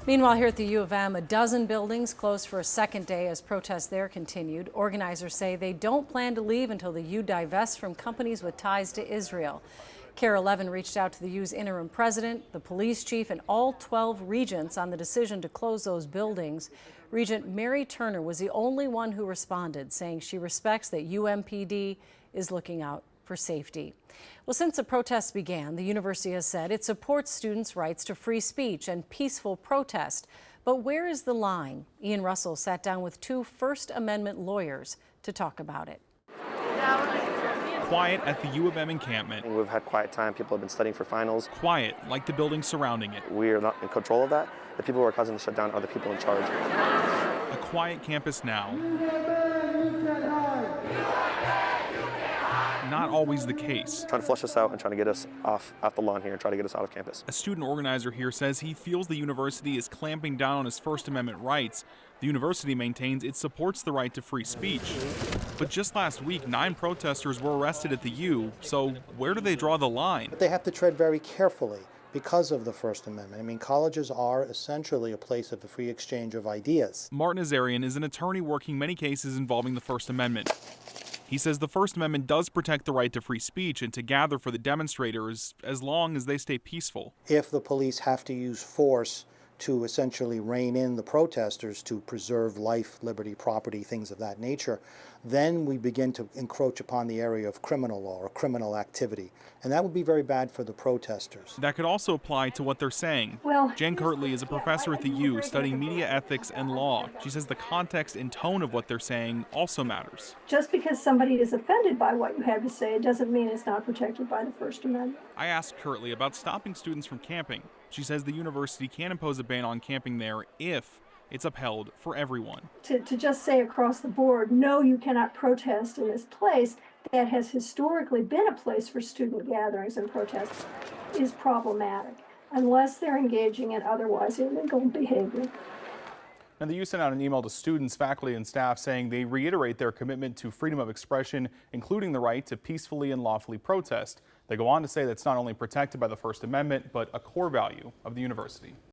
Meanwhile, here at the U of M, a dozen buildings closed for a second day as protests there continued. Organizers say they don't plan to leave until the U divests from companies with ties to Israel. KARE 11 reached out to the U's interim president, the police chief, and all 12 regents on the decision to close those buildings. Regent Mary Turner was the only one who responded, saying she respects that UMPD is looking out for safety. Well, since the protests began, the university has said it supports students' rights to free speech and peaceful protest. But where is the line? Ian Russell sat down with two First Amendment lawyers to talk about it. Quiet at the U of M encampment. We've had quiet time. People have been studying for finals. Quiet like the buildings surrounding it. We are not in control of that. The people who are causing the shutdown are the people in charge. A quiet campus now. Not always the case. Trying to flush us out and trying to get us off the lawn here and try to get us out of campus. A student organizer here says he feels the university is clamping down on his First Amendment rights. The university maintains it supports the right to free speech. But just last week, 9 protesters were arrested at the U. So where do they draw the line? They have to tread very carefully because of the First Amendment. I mean, colleges are essentially a place of the free exchange of ideas. Martin Azarian is an attorney working many cases involving the First Amendment. He says the First Amendment does protect the right to free speech and to gather for the demonstrators as long as they stay peaceful. If the police have to use force to essentially rein in the protesters to preserve life, liberty, property, things of that nature, then we begin to encroach upon the area of criminal law or criminal activity. And that would be very bad for the protesters. That could also apply to what they're saying. Jen Kirtley is a professor at the U studying media ethics and law. She says the context and tone of what they're saying also matters. Just because somebody is offended by what you have to say, it doesn't mean it's not protected by the First Amendment. I asked Kirtley about stopping students from camping. She says the university can impose a ban on camping there if it's upheld for everyone. To just say across the board, no, you cannot protest in this place that has historically been a place for student gatherings and protests is problematic, unless they're engaging in otherwise illegal behavior. Now, the U sent out an email to students, faculty, and staff saying they reiterate their commitment to freedom of expression, including the right to peacefully and lawfully protest. They go on to say that's not only protected by the First Amendment, but a core value of the university.